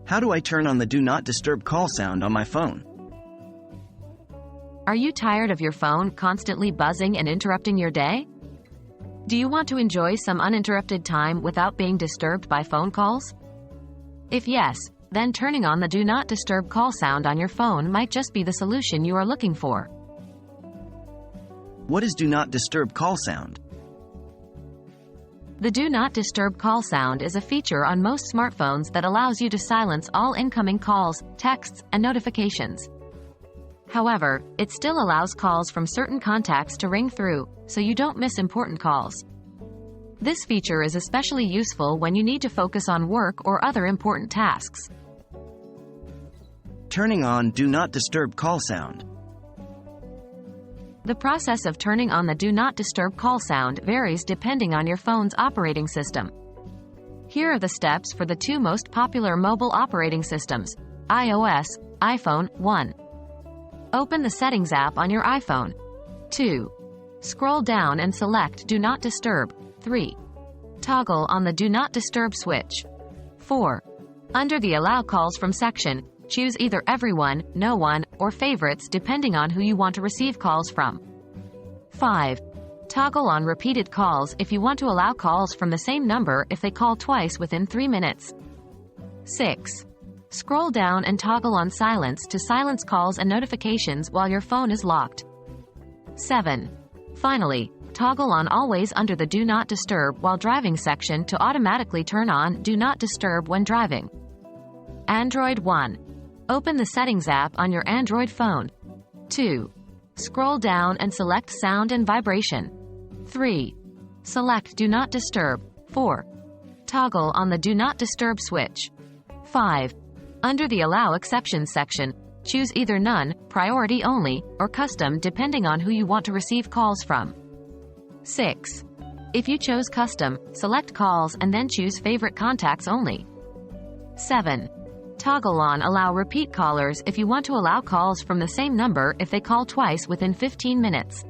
How do I turn on the Do Not Disturb call sound on my phone? Are you tired of your phone constantly buzzing and interrupting your day? Do you want to enjoy some uninterrupted time without being disturbed by phone calls? If yes, then turning on the Do Not Disturb call sound on your phone might just be the solution you are looking for. What is Do Not Disturb call sound? The Do Not Disturb call sound is a feature on most smartphones that allows you to silence all incoming calls, texts, and notifications. However, it still allows calls from certain contacts to ring through, so you don't miss important calls. This feature is especially useful when you need to focus on work or other important tasks. Turning on Do Not Disturb call sound. The process of turning on the Do Not Disturb call sound varies depending on your phone's operating system. Here are the steps for the two most popular mobile operating systems, iOS, iPhone. 1. Open the Settings app on your iPhone. 2. Scroll down and select Do Not Disturb. 3. Toggle on the Do Not Disturb switch. 4. Under the Allow Calls From section, choose either Everyone, No One, or Favorites depending on who you want to receive calls from. 5. Toggle on Repeated Calls if you want to allow calls from the same number if they call twice within 3 minutes. 6. Scroll down and toggle on Silence to silence calls and notifications while your phone is locked. 7. Finally, toggle on Always under the Do Not Disturb while driving section to automatically turn on Do Not Disturb when driving. Android. 1. Open the Settings app on your Android phone. 2. Scroll down and select Sound and Vibration. 3. Select Do Not Disturb. 4. Toggle on the Do Not Disturb switch. 5. Under the Allow Exceptions section, choose either None, Priority Only, or Custom depending on who you want to receive calls from. 6. If you chose Custom, select Calls and then choose Favorite Contacts Only. 7. Toggle on Allow Repeat Callers if you want to allow calls from the same number if they call twice within 15 minutes.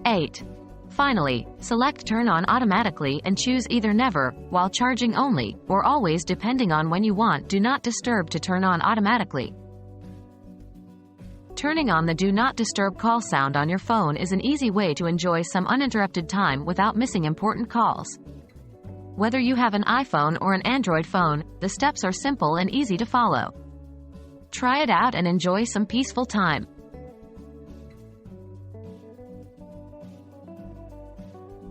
8. Finally, select Turn on Automatically and choose either Never, While Charging Only, or Always depending on when you want Do Not Disturb to turn on automatically. Turning on the Do Not Disturb call sound on your phone is an easy way to enjoy some uninterrupted time without missing important calls. Whether you have an iPhone or an Android phone, the steps are simple and easy to follow. Try it out and enjoy some peaceful time.